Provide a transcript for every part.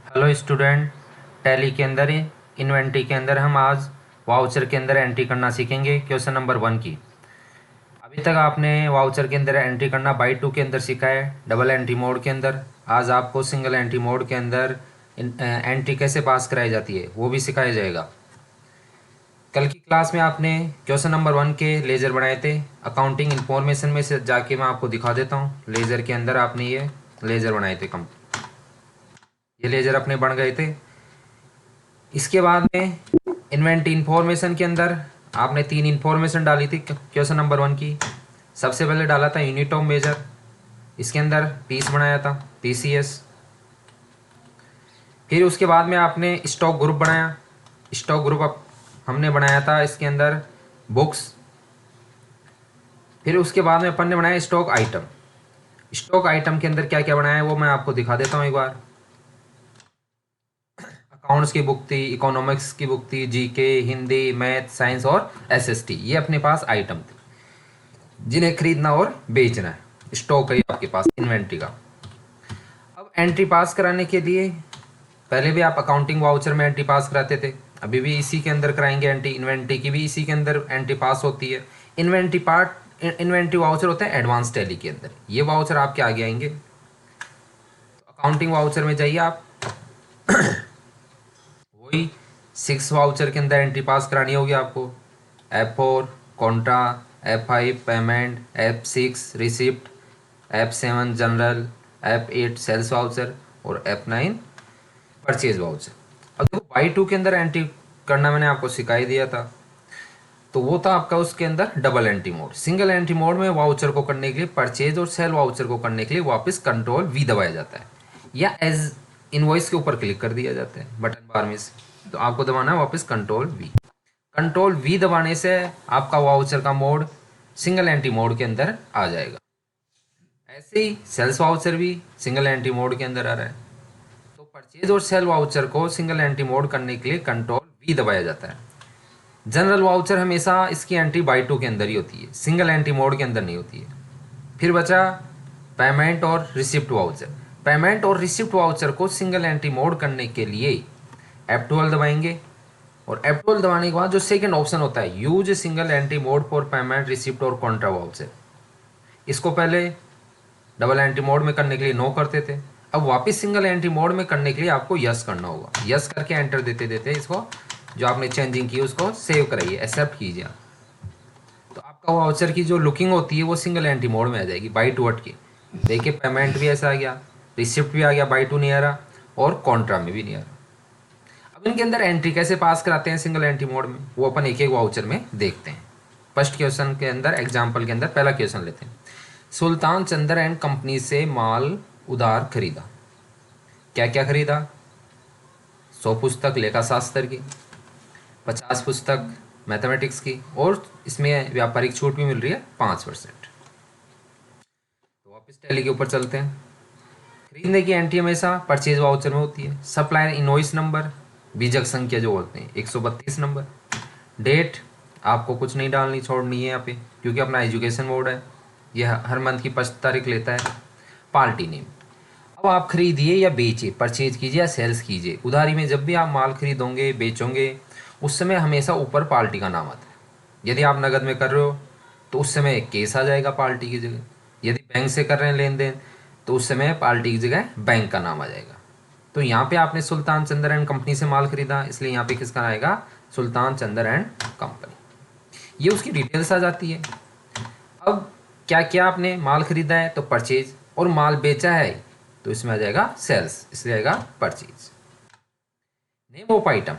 Hello student. Tally के अंदर inventory के अंदर हम आज वाउचर के अंदर एंट्री करना सीखेंगे क्वेश्चन नंबर 1 की। अभी तक आपने वाउचर के अंदर एंट्री करना बाई 2 के अंदर सीखा है, डबल एंट्री मोड के अंदर। आज आपको सिंगल एंट्री मोड के अंदर एंट्री कैसे पास कराई जाती है वो भी सिखाया जाएगा। कल की क्लास में आपने क्वेश्चन नंबर 1 के लेज़र बनाए थे। अकाउंटिंग इंफॉर्मेशन में से जाके मैं आपको दिखा देता हूँ। लेज़र के अंदर आपने ये लेज़र बनाए थे, कम ये लेज़र अपने बन गए थे। इसके बाद में इन्वेंट्री इंफॉर्मेशन के अंदर आपने 3 इंफॉर्मेशन डाली थी क्वेश्चन नंबर 1 की। सबसे पहले डाला था यूनिट ऑफ मेजर, इसके अंदर पीस बनाया था, पीसीएस। फिर उसके बाद में आपने स्टॉक ग्रुप बनाया। स्टॉक ग्रुप हमने बनाया था इसके अंदर बुक्स। फिर उसके बाद में अपन ने बनाया स्टॉक आइटम। स्टॉक आइटम के अंदर क्या क्या बनाया है वो मैं आपको दिखा देता हूँ एक बार। अकाउंट्स की बुक थी, इकोनॉमिक्स की बुक थी, जीके, हिंदी, मैथ, साइंस और एसएसटी, ये अपने पास आइटम थे जिन्हें खरीदना और बेचना है। स्टॉक है आपके पास इन्वेंट्री का। अब एंट्री पास कराने के लिए पहले भी आप अकाउंटिंग वाउचर में एंट्री पास कराते थे, अभी भी इसी के अंदर कराएंगे एंट्री। इन्वेंट्री की भी इसी के अंदर एंट्री पास होती है। इन्वेंट्री वाउचर होता है एडवांस टैली के अंदर। ये वाउचर आपके आगे आएंगे। अकाउंटिंग वाउचर में जाइए आप, वही 6 वाउचर के अंदर एंट्री पास करानी होगी आपको। F4 contra, F5 payment, F6 receipt, F7 journal, F8 sales voucher और F9 परचेज वाउचर। अब देखो बाई 2 के अंदर एंट्री करना मैंने आपको सिखा ही दिया था, तो वो था आपका उसके अंदर double entry mode. Single entry mode में वाउचर को करने के लिए, परचेज और सेल वाउचर को करने के लिए वापस कंट्रोल वी दबाया जाता है या एज इनवॉइस के ऊपर क्लिक कर दिया जाता है बटन बार में से। तो आपको दबाना है वापस कंट्रोल वी। कंट्रोल वी दबाने से आपका वाउचर का मोड सिंगल एंट्री मोड के अंदर आ जाएगा। ऐसे ही सेल्स वाउचर भी सिंगल एंट्री मोड के अंदर आ रहा है। तो परचेज और सेल वाउचर को सिंगल एंट्री मोड करने के लिए कंट्रोल वी दबाया जाता है। जनरल वाउचर हमेशा इसकी एंट्री बाई 2 के अंदर ही होती है, सिंगल एंट्री मोड के अंदर नहीं होती है। फिर बचा पेमेंट और रिसिप्ट वाउचर। पेमेंट और रिसिप्ट वाउचर को सिंगल एंट्री मोड करने के लिए F12 दबाएंगे, और F12 दबाने के बाद जो सेकंड ऑप्शन होता है use single entry mode for payment receipt और कॉन्ट्रा वाउचर, इसको पहले डबल एंट्री मोड में करने के लिए नो करते थे। अब वापस सिंगल एंट्री मोड में करने के लिए आपको यस करना होगा। यस करके एंटर देते देते इसको जो आपने चेंजिंग की उसको सेव कराइए, एक्सेप्ट कीजिए। तो आपका वाउचर की जो लुकिंग होती है वो सिंगल एंट्री मोड में आ जाएगी बाई 2 हट के। देखिए पेमेंट भी ऐसा आ गया, रिसिप्ट भी आ गया, बाई 2 नहीं आ रहा, और कॉन्ट्रा में भी नहीं आ रहा। अब इनके अंदर एंट्री कैसे पास कराते हैं सिंगल एंट्री मोड में, वो अपन एक एक वाउचर में देखते हैं। फर्स्ट क्वेश्चन के अंदर, एग्जाम्पल के अंदर पहला क्वेश्चन लेते हैं। सुल्तान चंद्र एंड कंपनी से माल उधार खरीदा। क्या क्या खरीदा? 100 पुस्तक लेखा शास्त्र की, 50 पुस्तक मैथमेटिक्स की, और इसमें व्यापारिक छूट भी मिल रही है 5%। तो वापस टैली के ऊपर चलते हैं। खरीदने की एंट्री हमेशा परचेज वाउचर में होती है। सप्लायर इनवॉइस नंबर, बीजक संख्या जो बोलते हैं 132 नंबर। डेट आपको कुछ नहीं डालनी, छोड़नी है यहाँ पे, क्योंकि अपना एजुकेशन मोड है, यह हर मंथ की 5 तारीख लेता है। Party name. अब आप खरीदिए या बेचिए, परचेज कीजिए या सेल्स कीजिए, उधारी में जब भी आप माल खरीदोगे बेचोगे उस समय हमेशा ऊपर पार्टी का नाम आता है। यदि आप नगद में कर रहे हो तो उस समय केस आ जाएगा पार्टी की जगह। यदि बैंक से कर रहे हैं लेन देन तो उस समय पार्टी की जगह बैंक का नाम आ जाएगा। तो यहाँ पे आपने सुल्तान चंद्र एंड कंपनी से माल खरीदा, इसलिए यहाँ पे किसका आएगा? सुल्तान चंद्र एंड कंपनी। ये उसकी डिटेल्स आ जाती है। अब क्या क्या आपने माल खरीदा है तो परचेज, और माल बेचा है तो इसमें आ जाएगा सेल्स, इसलिए आएगा परचेज। नेम ऑफ आइटम,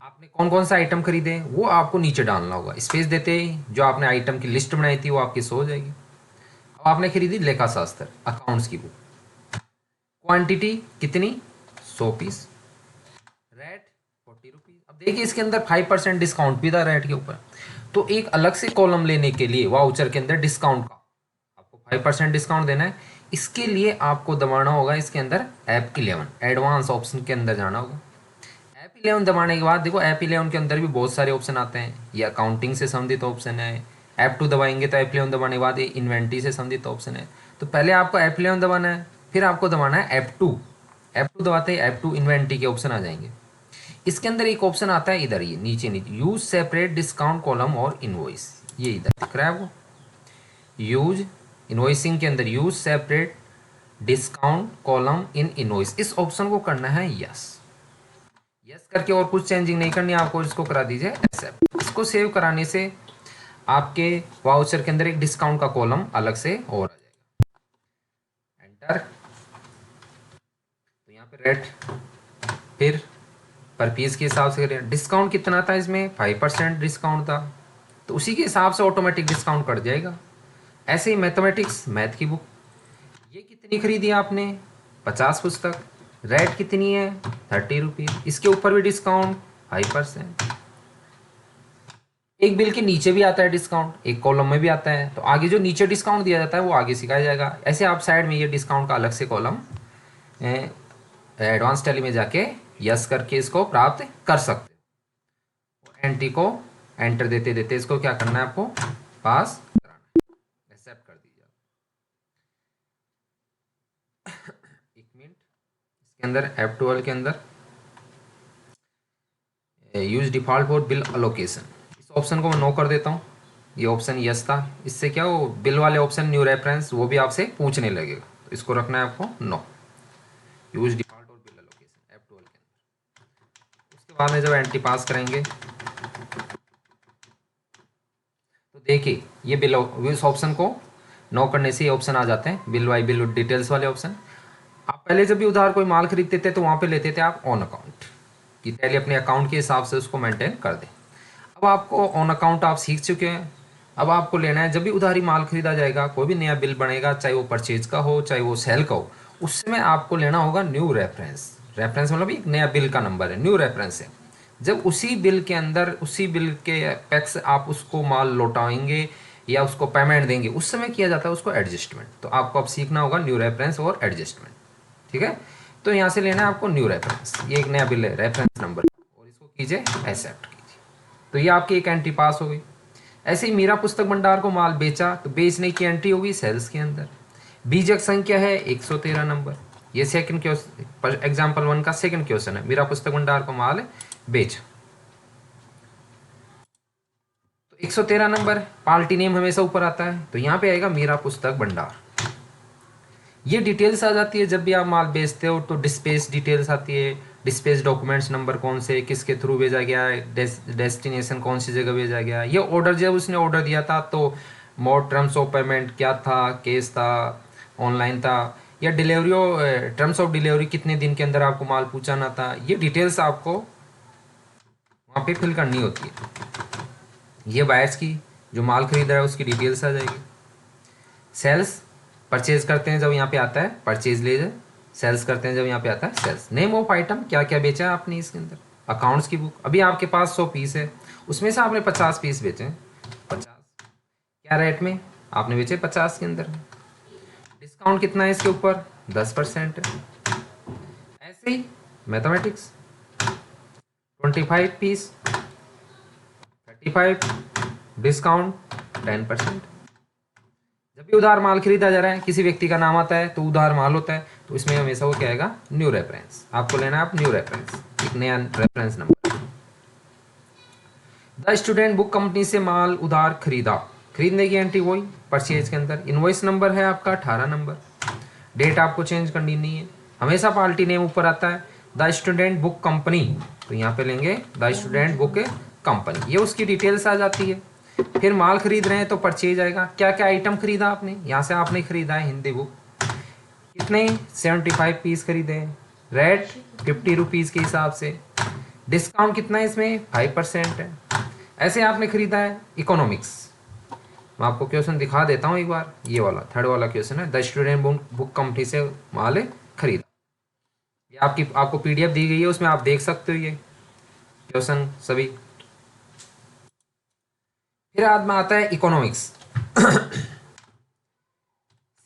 आपने कौन कौन सा आइटम खरीदे वो आपको नीचे डालना होगा। स्पेस देते ही जो आपने आइटम की लिस्ट बनाई थी वो आपकी शो हो जाएगी। अब आपने खरीदी लेखा शास्त्र अकाउंट्स की बुक। क्वांटिटी कितनी? 100 पीस। Rate 40 rupees. अब देखिए इसके अंदर 5% डिस्काउंट भी था रेट के ऊपर। तो एक अलग से कॉलम लेने के लिए वाउचर के अंदर डिस्काउंट का आपको 5% डिस्काउंट देना है। इसके लिए आपको दबाना होगा इसके अंदर F11 एडवांस ऑप्शन के अंदर जाना होगा। F11 दबाने के बाद देखो F11 के अंदर भी बहुत सारे ऑप्शन आते हैं। ये अकाउंटिंग से संबंधित ऑप्शन है। F2 दबाएंगे तो F11 दबाने के बाद ये इन्वेंट्री से संबंधित ऑप्शन है। तो पहले आपको F11 दबाना है, फिर आपको दबाना है F2 F2 दबाते ही F2 इन्वेंट्री के ऑप्शन आ जाएंगे। इसके अंदर एक ऑप्शन आता है इधर, ये नीचे नीचे, यूज सेपरेट डिस्काउंट कॉलम और इनवॉइस, ये इधर दिख रहा है वो, यूज इनवॉइसिंग के अंदर use separate discount column in invoice, इस ऑप्शन को करना है यस। यस करके और कुछ चेंजिंग नहीं करनी आपको, इसको करा दीजिए एक्सेप्ट। इसको सेव कराने से आपके वाउचर के अंदर एक डिस्काउंट का कॉलम अलग से और आ जाएगा। एंटर, तो यहाँ पे रेट, फिर पर पीस के हिसाब से करें। डिस्काउंट कितना था इसमें, 5% डिस्काउंट था, तो उसी के हिसाब से ऑटोमेटिक डिस्काउंट कट जाएगा। ऐसे ही मैथमेटिक्स, मैथ की बुक, ये कितनी खरीदी आपने, 50 पुस्तक, रेट कितनी है, 30 रुपीज़, इसके ऊपर भी डिस्काउंट 5%। एक बिल के नीचे भी आता है डिस्काउंट, एक कॉलम में भी आता है, तो आगे जो नीचे डिस्काउंट दिया जाता है वो आगे सिखाया जाएगा। ऐसे आप साइड में ये डिस्काउंट का अलग से कॉलम एडवांस टैली में जाके यस करके इसको प्राप्त कर सकते हो। एंट्री को एंटर देते देते इसको क्या करना है, आपको पास कराना है, एक्सेप्ट कर दीजिए। एक मिनट, इसके अंदर F12 के अंदर use default for bill allocation, इस ऑप्शन को मैं नो कर देता हूँ। ये ऑप्शन यस था, इससे क्या हो, बिल वाले ऑप्शन न्यू रेफरेंस वो भी आपसे पूछने लगेगा, तो इसको रखना है आपको नो, यूज डिफॉल्ट और बिल अलोकेशन F12 के अंदर। उसके बाद में जब एंट्री पास करेंगे तो देखिए ये बिल, इस ऑप्शन को नो करने से ये ऑप्शन आ जाते हैं, बिल बाई बिल डिटेल्स वाले ऑप्शन। आप पहले जब भी उधार कोई माल खरीदते थे तो वहाँ पे लेते थे आप ऑन अकाउंट, कि पहले अपने अकाउंट के हिसाब से उसको मेंटेन कर दें। अब आपको ऑन अकाउंट आप सीख चुके हैं, अब आपको लेना है, जब भी उधारी माल खरीदा जाएगा, कोई भी नया बिल बनेगा, चाहे वो परचेज का हो चाहे वो सेल का हो, उस समय आपको लेना होगा न्यू रेफरेंस। रेफरेंस मतलब एक नया बिल का नंबर है, न्यू रेफरेंस है। जब उसी बिल के अंदर, उसी बिल के अपेक्स आप उसको माल लौटाएंगे या उसको पेमेंट देंगे, उस समय किया जाता है उसको एडजस्टमेंट। तो आपको अब सीखना होगा न्यू रेफरेंस और एडजस्टमेंट, ठीक है। तो यहाँ से लेना है आपको न्यू रेफरेंस, ये एक नया बिल है, रेफरेंस नंबर, और इसको कीजिए एक्सेप्ट कीजिए। तो ये आपकी एक एंट्री पास हो गई। ऐसे ही मीरा पुस्तक भंडार को माल बेचा, तो बेचने की एंट्री होगी सेल्स के अंदर। बीजक संख्या है 113 नंबर, ये सेकंड क्वेश्चन, एग्जाम्पल 1 का सेकंड क्वेश्चन है। मीरा पुस्तक भंडार को माल बेचा, तो 113 नंबर, पार्टी नेम हमेशा ऊपर आता है, तो यहाँ पे आएगा मीरा पुस्तक भंडार। ये डिटेल्स आ जाती है, जब भी आप माल बेचते हो तो डिस्पेच डिटेल्स आती है, डिस्पेच डॉक्यूमेंट्स नंबर कौन से, किसके थ्रू भेजा गया है, डेस्टिनेशन कौन सी जगह भेजा गया, ये ऑर्डर जब उसने ऑर्डर दिया था तो मोड टर्म्स ऑफ पेमेंट क्या था, केस था, ऑनलाइन था, या डिलीवरी, टर्म्स ऑफ डिलीवरी कितने दिन के अंदर आपको माल पहुँचाना था, ये डिटेल्स आपको वहाँ पे फिल करनी होती है। ये बायर्स की, जो माल खरीद रहा है उसकी डिटेल्स आ जाएगी। सेल्स, परचेज करते हैं जब यहाँ पे आता है परचेज लेजर, सेल्स करते हैं जब यहाँ पे आता है सेल्स। नेम ऑफ आइटम, क्या क्या बेचा है आपने इसके अंदर। अकाउंट्स की बुक, अभी आपके पास 100 पीस है, उसमें से आपने 50 पीस बेचे हैं, 50 क्या रेट में आपने बेचे, 50 के अंदर। डिस्काउंट कितना है इसके ऊपर, 10% है। ऐसे ही मैथमेटिक्स, 25 पीस, 35 डिस्काउंट 10%। जब भी उधार माल खरीदा जा रहा है, किसी व्यक्ति का नाम आता है तो उधार माल होता है, तो इसमें हमेशा वो क्या आएगा, न्यू रेफरेंस। आपको लेना है आप न्यू रेफरेंस, एक नया reference number. The student book company से माल उधार खरीदा, खरीदने की एंट्री वही परचेज के अंदर। इनवॉइस नंबर है आपका 18 नंबर, डेट आपको चेंज करनी नहीं है, हमेशा पार्टी नेम ऊपर आता है। द स्टूडेंट बुक कंपनी, तो यहाँ पे लेंगे द स्टूडेंट बुक कंपनी, ये उसकी डिटेल्स आ जाती है। फिर माल खरीद रहे हैं तो परचेज आएगा, क्या क्या आइटम खरीदा आपने, यहाँ से आपने खरीदा है हिंदी बुक, कितने, 75 पीस खरीदे हैं, रेट 50 रुपीज़ के हिसाब से, डिस्काउंट कितना है इसमें, 5% है। ऐसे आपने खरीदा है इकोनॉमिक्स, मैं आपको क्वेश्चन दिखा देता हूँ एक बार, ये वाला थर्ड वाला क्वेश्चन है, द स्टूडेंट बुक कंपनी से माल खरीदा। ये आपको PDF दी गई है, उसमें आप देख सकते हो ये क्वेश्चन सभी। फिर बाद में आता है economics,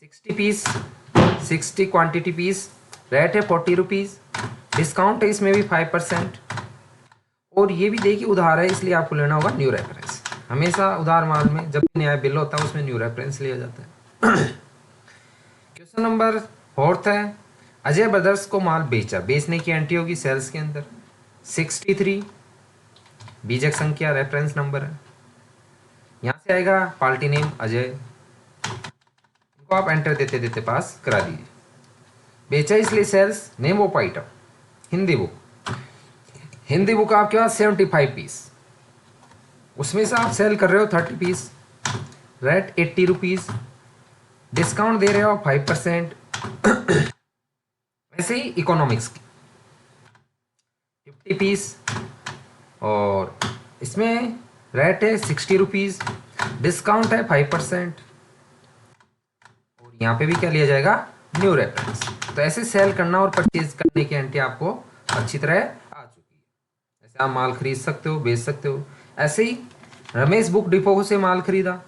60 piece, 60 quantity piece, rate है 40 रुपीज़, डिस्काउंट है इसमें भी 5%, और ये भी देखिए उधार है, इसलिए आपको लेना होगा न्यू रेफरेंस। हमेशा उधार माल में जब भी नया बिल होता है उसमें न्यू रेफरेंस लिया जाता है। क्वेश्चन नंबर 4 है, अजय ब्रदर्स को माल बेचा, बेचने की एंट्री होगी सेल्स के अंदर 63, बीजक संख्या रेफरेंस नंबर है। यहाँ से आएगा पार्टी नेम अजय, इनको आप एंटर देते देते पास करा दीजिए। बेचा इसलिए sales, name of item Hindi book, Hindi book आपके पास 75 पीस, उसमें से आप सेल कर रहे हो 30 पीस, रेट 80 रुपीज़, डिस्काउंट दे रहे हो 5%। ऐसे ही इकोनॉमिक्स की 50 पीस, और इसमें रेट है 60 रुपीज़, डिस्काउंट है 5%, और यहाँ पे भी क्या लिया जाएगा, न्यू रेफरेंस। तो ऐसे सेल करना और परचेज करने की एंट्री आपको अच्छी तरह आ चुकी है। ऐसे आप माल खरीद सकते हो, बेच सकते हो। ऐसे ही रमेश बुक डिपो से माल खरीदा,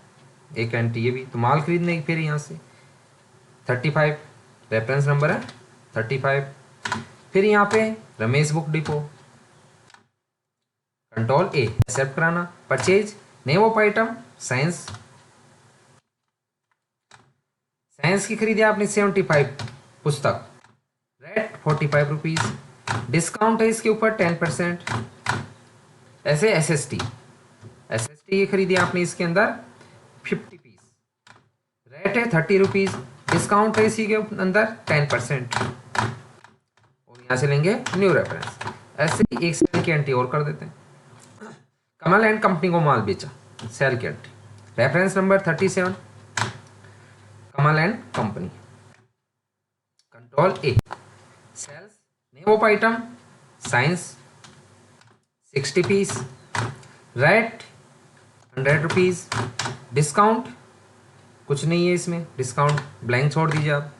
एक एंट्री ये भी, तो माल खरीदने की फिर यहाँ से 35 रेफरेंस नंबर है 35, फिर यहाँ पे Ramesh book depot, control A accept कराना, purchase, name of item science, science की खरीदी आपने 75 पुस्तक, रेट 45 रुपीज़, डिस्काउंट है इसके ऊपर 10%। ऐसे एसएसटी, एसएसटी की खरीदी आपने इसके अंदर 50 पीस, रेट है 30 रुपीज़, डिस्काउंट है इसी के अंदर 10%, और यहाँ से लेंगे न्यू रेफरेंस। ऐसे ही एक सेल की एंट्री और कर देते हैं। कमल एंड कंपनी को माल बेचा, सेल की entry, reference number 37, Kamal and company, control A, sales, name of item science 60 piece, rate 100 rupees, discount कुछ नहीं है इसमें, डिस्काउंट ब्लैंक छोड़ दीजिए आप।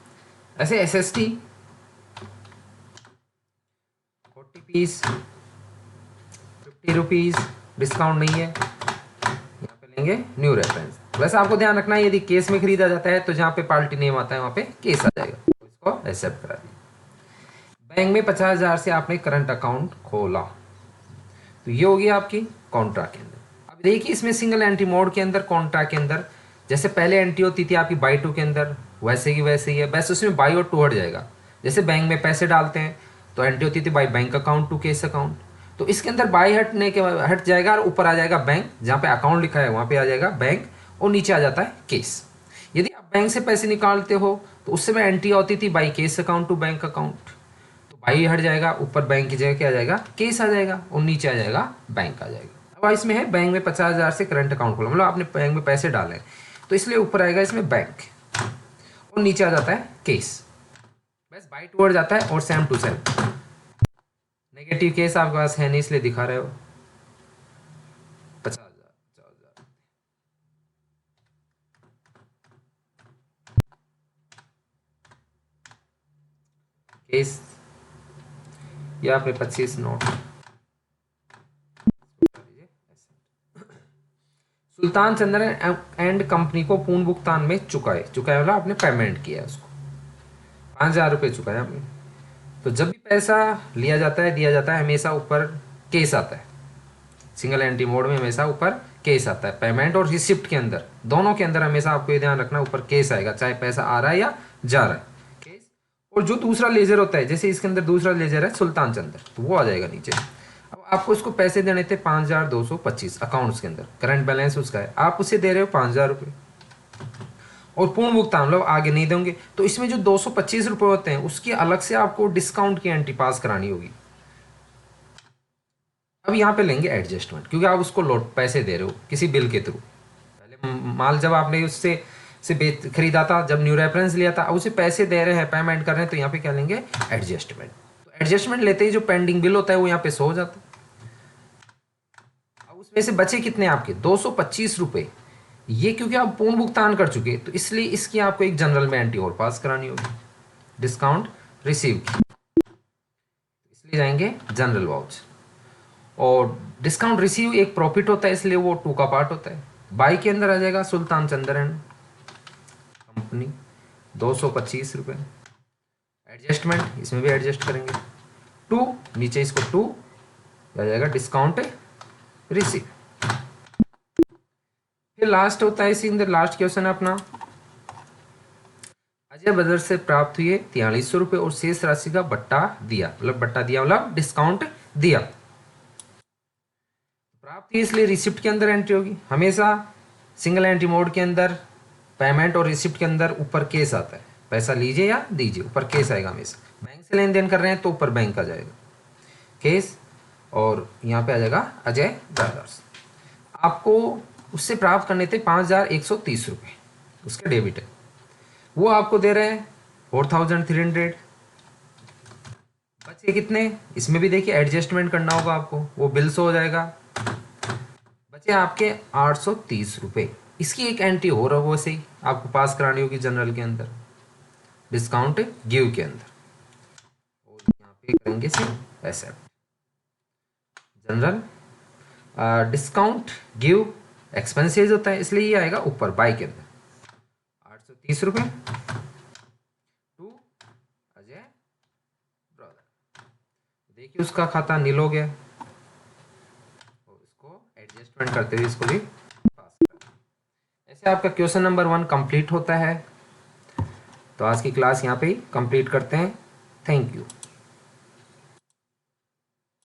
ऐसे एसएसटी 40 पीस 50 रुपीज़, डिस्काउंट नहीं है, यहाँ पे लेंगे न्यू रेफरेंस। वैसे आपको ध्यान रखना है, यदि केस में खरीदा जाता है तो जहाँ पे पार्टी नेम आता है वहाँ पे केस आ जाएगा, तो इसको एक्सेप्ट करा दिया। बैंक में 50,000 से आपने करंट अकाउंट खोला, तो ये होगी आपकी कॉन्ट्रा के अंदर। अब देखिए इसमें सिंगल एंट्री मोड के अंदर, कॉन्ट्रा के अंदर जैसे पहले एंट्री होती थी आपकी बाई टू के अंदर, वैसे की वैसे ही है, बस उसमें बाई और टू हट जाएगा। जैसे बैंक में पैसे डालते हैं तो एंट्री होती थी by bank account to cash account, तो इसके अंदर बाई हटने के हट जाएगा और ऊपर आ जाएगा बैंक, जहाँ पे अकाउंट लिखा है वहाँ पे आ जाएगा बैंक, और नीचे आ जाता है केस। यदि आप बैंक से पैसे निकालते हो तो उस समय एंट्री होती थी by cash account to bank account, तो बाई हट जाएगा, ऊपर बैंक की जगह क्या आ जाएगा, केस आ जाएगा, और नीचे आ जाएगा बैंक आ जाएगा। अब इसमें है बैंक में 50,000 से करंट अकाउंट खोला, मतलब आपने बैंक में पैसे डाले, तो इसलिए ऊपर आएगा इसमें बैंक, और नीचे आ जाता है केस, बस बाई टू हट जाता है, और same to same. Negative cash आपके पास है नहीं इसलिए दिखा रहे हो 50,000 50,000। केस ये आपने 25 note, Sultan Chandran and company को पूर्ण भुगतान में चुकाए, चुकाए मतलब आपने पेमेंट किया है उसको, 5,000 रुपये चुकाए आपने। तो जब भी पैसा लिया जाता है, दिया जाता है, हमेशा ऊपर केस आता है, सिंगल एंट्री मोड में हमेशा ऊपर केस आता है, पेमेंट और रिसिप्ट के अंदर, दोनों के अंदर हमेशा आपको ये ध्यान रखना ऊपर केस आएगा, चाहे पैसा आ रहा है या जा रहा है, केस। और जो दूसरा लेजर होता है, जैसे इसके अंदर दूसरा लेजर है सुल्तान चंद्र, तो वो आ जाएगा नीचे। अब आपको इसको पैसे देने थे 5,225 अकाउंट्स के अंदर, करंट बैलेंस उसका है, आप उसे दे रहे हो 5,000 रुपये, और पूर्ण भुगतान मतलब आगे नहीं देंगे, तो इसमें जो 225 रुपये होते हैं उसकी अलग से आपको डिस्काउंट की एंट्री पास करानी होगी। अब यहाँ पे लेंगे एडजस्टमेंट, क्योंकि आप उसको लोड पैसे दे रहे हो किसी बिल के थ्रू, पहले माल जब आपने उससे खरीदा था, जब न्यू रेफरेंस लिया था, अब उसे पैसे दे रहे हैं, पेमेंट कर रहे हैं, तो यहाँ पे क्या लेंगे एडजस्टमेंट। तो एडजस्टमेंट लेते ही जो पेंडिंग बिल होता है वो यहाँ पे शो हो जाता है। अब उसमें से बचे कितने आपके 225 रुपये, ये क्योंकि आप पूर्ण भुगतान कर चुके, तो इसलिए इसकी आपको एक जनरल में एंट्री और पास करानी होगी, डिस्काउंट रिसीव की, इसलिए जाएंगे जनरल वाउच। और डिस्काउंट रिसीव एक प्रॉफिट होता है, इसलिए वो 2 का पार्ट होता है। बाई के अंदर आ जाएगा सुल्तान चंद्रन कंपनी 225 रुपये, एडजस्टमेंट इसमें भी एडजस्ट करेंगे 2, नीचे इसको 2 आ जाएगा, डिस्काउंट रिसीव। फिर लास्ट होता है इसी अंदर, लास्ट क्वेश्चन है अपना अजय ब्रदर्स से प्राप्त हुए 4300 रुपये और शेष राशि का बट्टा दिया, मतलब बट्टा दिया मतलब डिस्काउंट दिया। प्राप्त हुई इसलिए रिसिप्ट के अंदर एंट्री होगी। हमेशा सिंगल एंट्री मोड के अंदर पेमेंट और रिसिप्ट के अंदर ऊपर केस आता है, पैसा लीजिए या दीजिए, ऊपर केस आएगा। हमेशा बैंक से लेन देन कर रहे हैं तो ऊपर बैंक आ जाएगा केस, और यहाँ पे आ जाएगा अजय ब्रदर्स। आपको उससे प्राप्त करने थे 5130 रुपये, उसके डेबिट है, वो आपको दे रहे हैं 4300। बचे कितने, इसमें भी देखिए एडजस्टमेंट करना होगा आपको, वो बिल से हो जाएगा। बचे आपके 830 रुपये, इसकी एक एंट्री हो रहा है, वैसे ही आपको पास करानी होगी जनरल के अंदर, डिस्काउंट गिव के अंदर, और यहाँ पे करेंगे सिर्फ ऐसे जनरल डिस्काउंट गिव एक्सपेंसेस होता है, इसलिए ये आएगा ऊपर बाई के अंदर 830 रुपये टू अजय ब्रदर। देखिए उसका खाता नील हो गया, और इसको एडजस्टमेंट करते हुए इसको भी पास कर। ऐसे आपका क्वेश्चन नंबर 1 कंप्लीट होता है। तो आज की क्लास यहाँ पे ही कंप्लीट करते हैं। Thank you.